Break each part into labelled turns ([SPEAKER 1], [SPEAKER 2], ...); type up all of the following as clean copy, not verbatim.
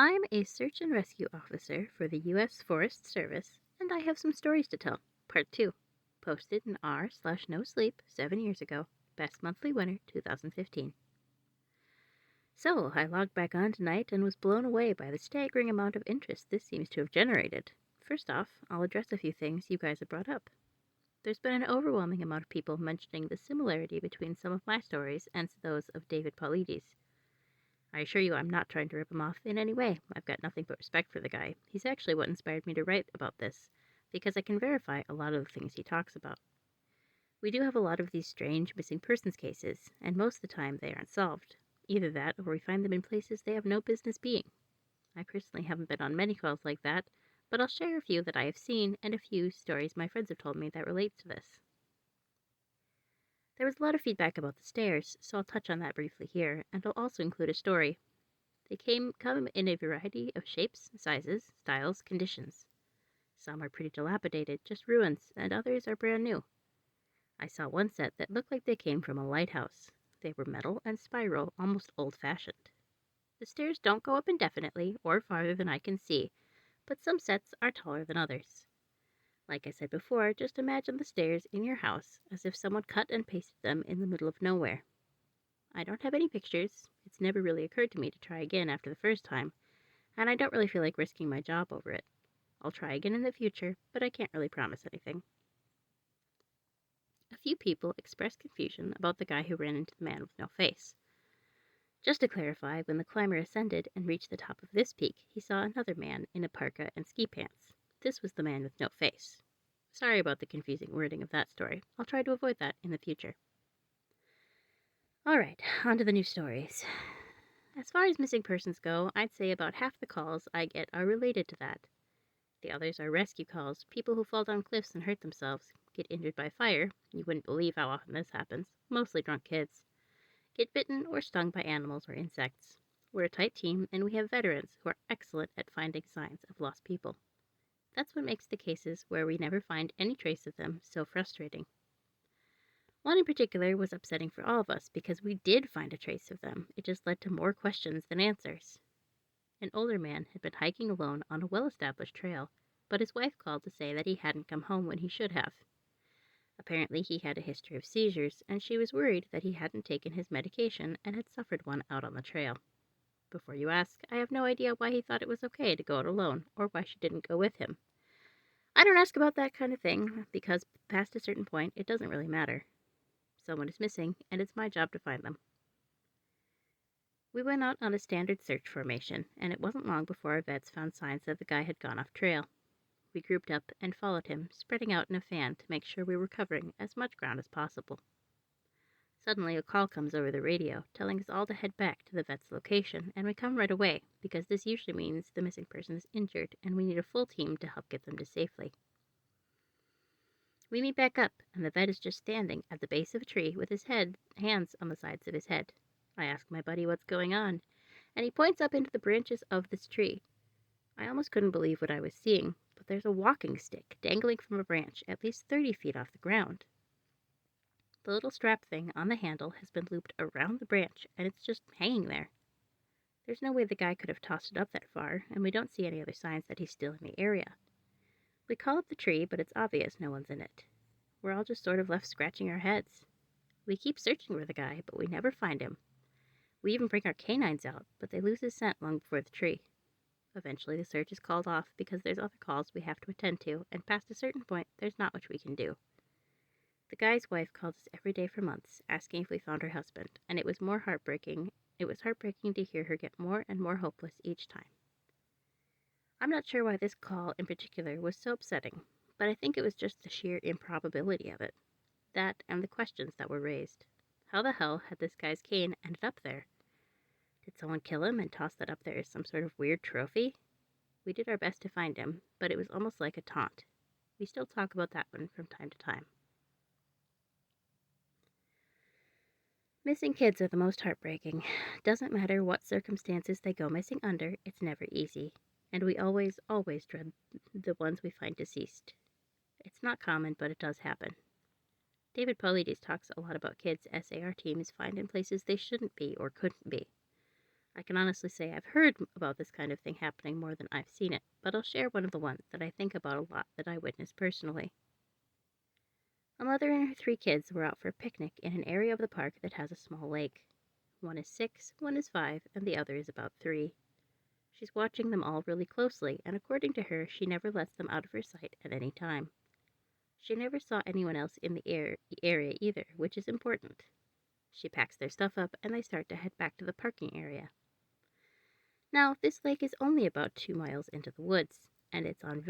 [SPEAKER 1] I'm a search and rescue officer for the U.S. Forest Service, and I have some stories to tell. Part 2. Posted in r/no sleep 7 years ago. Best monthly winner 2015. So, I logged back on tonight and was blown away by the staggering amount of interest this seems to have generated. First off, I'll address a few things you guys have brought up. There's been an overwhelming amount of people mentioning the similarity between some of my stories and those of David Paulides. I assure you I'm not trying to rip him off in any way. I've got nothing but respect for the guy. He's actually what inspired me to write about this, because I can verify a lot of the things he talks about. We do have a lot of these strange missing persons cases, and most of the time they aren't solved. Either that, or we find them in places they have no business being. I personally haven't been on many calls like that, but I'll share a few that I have seen and a few stories my friends have told me that relate to this. There was a lot of feedback about the stairs, so I'll touch on that briefly here, and I'll also include a story. They come in a variety of shapes, sizes, styles, conditions. Some are pretty dilapidated, just ruins, and others are brand new. I saw one set that looked like they came from a lighthouse. They were metal and spiral, almost old-fashioned. The stairs don't go up indefinitely, or farther than I can see, but some sets are taller than others. Like I said before, just imagine the stairs in your house as if someone cut and pasted them in the middle of nowhere. I don't have any pictures. It's never really occurred to me to try again after the first time, and I don't really feel like risking my job over it. I'll try again in the future, but I can't really promise anything. A few people expressed confusion about the guy who ran into the man with no face. Just to clarify, when the climber ascended and reached the top of this peak, he saw another man in a parka and ski pants. This was the man with no face. Sorry about the confusing wording of that story. I'll try to avoid that in the future. Alright, on to the new stories. As far as missing persons go, I'd say about half the calls I get are related to that. The others are rescue calls, people who fall down cliffs and hurt themselves, get injured by fire, you wouldn't believe how often this happens, mostly drunk kids, get bitten or stung by animals or insects. We're a tight team, and we have veterans who are excellent at finding signs of lost people. That's what makes the cases where we never find any trace of them so frustrating. One in particular was upsetting for all of us because we did find a trace of them. It just led to more questions than answers. An older man had been hiking alone on a well-established trail, but his wife called to say that he hadn't come home when he should have. Apparently he had a history of seizures, and she was worried that he hadn't taken his medication and had suffered one out on the trail. Before you ask, I have no idea why he thought it was okay to go out alone, or why she didn't go with him. I don't ask about that kind of thing, because past a certain point, it doesn't really matter. Someone is missing, and it's my job to find them. We went out on a standard search formation, and it wasn't long before our vets found signs that the guy had gone off trail. We grouped up and followed him, spreading out in a fan to make sure we were covering as much ground as possible. Suddenly a call comes over the radio, telling us all to head back to the vet's location, and we come right away, because this usually means the missing person is injured, and we need a full team to help get them to safety. We meet back up, and the vet is just standing at the base of a tree with his hands on the sides of his head. I ask my buddy what's going on, and he points up into the branches of this tree. I almost couldn't believe what I was seeing, but there's a walking stick dangling from a branch at least 30 feet off the ground. The little strap thing on the handle has been looped around the branch, and it's just hanging there. There's no way the guy could have tossed it up that far, and we don't see any other signs that he's still in the area. We call up the tree, but it's obvious no one's in it. We're all just sort of left scratching our heads. We keep searching for the guy, but we never find him. We even bring our canines out, but they lose his scent long before the tree. Eventually the search is called off because there's other calls we have to attend to, and past a certain point, there's not much we can do. The guy's wife called us every day for months, asking if we found her husband, and it was heartbreaking to hear her get more and more hopeless each time. I'm not sure why this call in particular was so upsetting, but I think it was just the sheer improbability of it. That and the questions that were raised. How the hell had this guy's cane ended up there? Did someone kill him and toss that up there as some sort of weird trophy? We did our best to find him, but it was almost like a taunt. We still talk about that one from time to time. Missing kids are the most heartbreaking. Doesn't matter what circumstances they go missing under, it's never easy. And we always dread the ones we find deceased. It's not common, but it does happen. David Paulides talks a lot about kids SAR teams find in places they shouldn't be or couldn't be. I can honestly say I've heard about this kind of thing happening more than I've seen it, but I'll share one of the ones that I think about a lot that I witnessed personally. A mother and her 3 kids were out for a picnic in an area of the park that has a small lake. One is 6, one is 5, and the other is about 3. She's watching them all really closely, and according to her, she never lets them out of her sight at any time. She never saw anyone else in the area either, which is important. She packs their stuff up, and they start to head back to the parking area. Now, this lake is only about 2 miles into the woods, and it's on a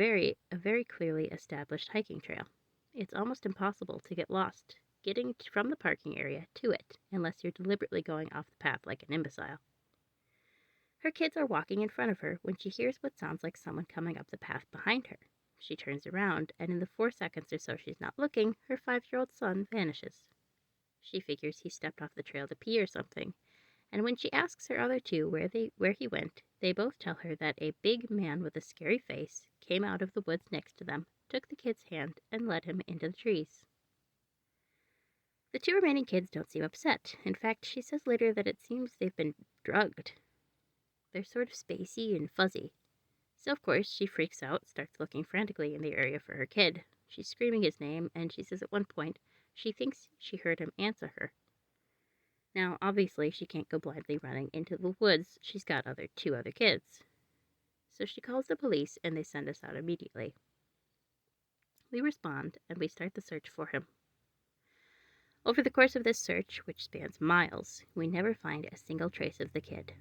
[SPEAKER 1] very clearly established hiking trail. It's almost impossible to get lost getting from the parking area to it unless you're deliberately going off the path like an imbecile. Her kids are walking in front of her when she hears what sounds like someone coming up the path behind her. She turns around, and in the 4 seconds or so she's not looking, her 5-year-old son vanishes. She figures he stepped off the trail to pee or something, and when she asks her other 2 where he went, they both tell her that a big man with a scary face came out of the woods next to them, took the kid's hand, and led him into the trees. The 2 remaining kids don't seem upset. In fact, she says later that it seems they've been drugged. They're sort of spacey and fuzzy. So, of course, she freaks out, starts looking frantically in the area for her kid. She's screaming his name, and she says at one point she thinks she heard him answer her. Now, obviously, she can't go blindly running into the woods. She's got 2 other kids. So she calls the police, and they send us out immediately. We respond, and we start the search for him. Over the course of this search, which spans miles, we never find a single trace of the kid.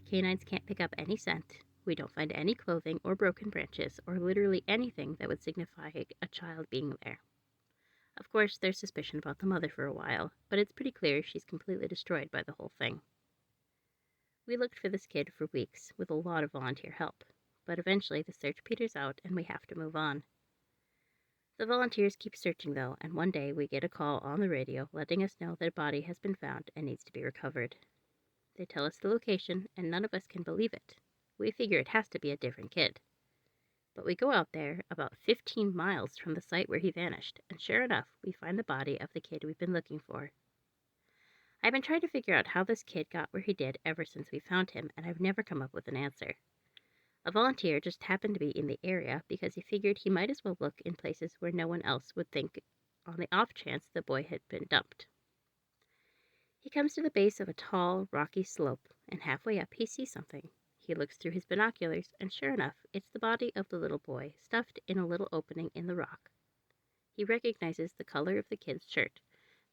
[SPEAKER 1] Canines can't pick up any scent. We don't find any clothing or broken branches or literally anything that would signify a child being there. Of course, there's suspicion about the mother for a while, but it's pretty clear she's completely destroyed by the whole thing. We looked for this kid for weeks with a lot of volunteer help, but eventually the search peters out and we have to move on. The volunteers keep searching though, and one day we get a call on the radio letting us know that a body has been found and needs to be recovered. They tell us the location, and none of us can believe it. We figure it has to be a different kid. But we go out there, about 15 miles from the site where he vanished, and sure enough, we find the body of the kid we've been looking for. I've been trying to figure out how this kid got where he did ever since we found him, and I've never come up with an answer. A volunteer just happened to be in the area because he figured he might as well look in places where no one else would think on the off chance the boy had been dumped. He comes to the base of a tall, rocky slope, and halfway up he sees something. He looks through his binoculars, and sure enough, it's the body of the little boy, stuffed in a little opening in the rock. He recognizes the color of the kid's shirt,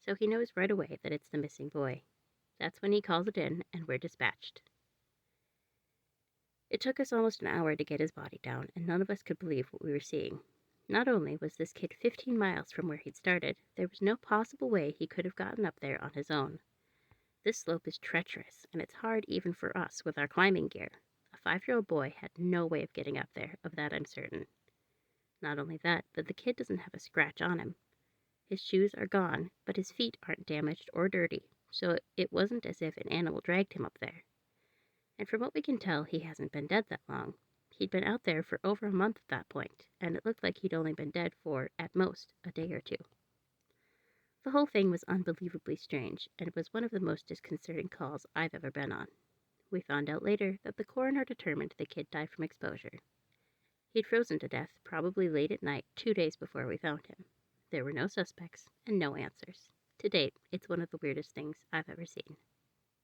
[SPEAKER 1] so he knows right away that it's the missing boy. That's when he calls it in, and we're dispatched. It took us almost an hour to get his body down, and none of us could believe what we were seeing. Not only was this kid 15 miles from where he'd started, there was no possible way he could have gotten up there on his own. This slope is treacherous, and it's hard even for us with our climbing gear. A 5-year-old boy had no way of getting up there, of that I'm certain. Not only that, but the kid doesn't have a scratch on him. His shoes are gone, but his feet aren't damaged or dirty, so it wasn't as if an animal dragged him up there. And from what we can tell, he hasn't been dead that long. He'd been out there for over a month at that point, and it looked like he'd only been dead for, at most, a day or 2. The whole thing was unbelievably strange, and it was one of the most disconcerting calls I've ever been on. We found out later that the coroner determined the kid died from exposure. He'd frozen to death, probably late at night, 2 days before we found him. There were no suspects and no answers. To date, it's one of the weirdest things I've ever seen.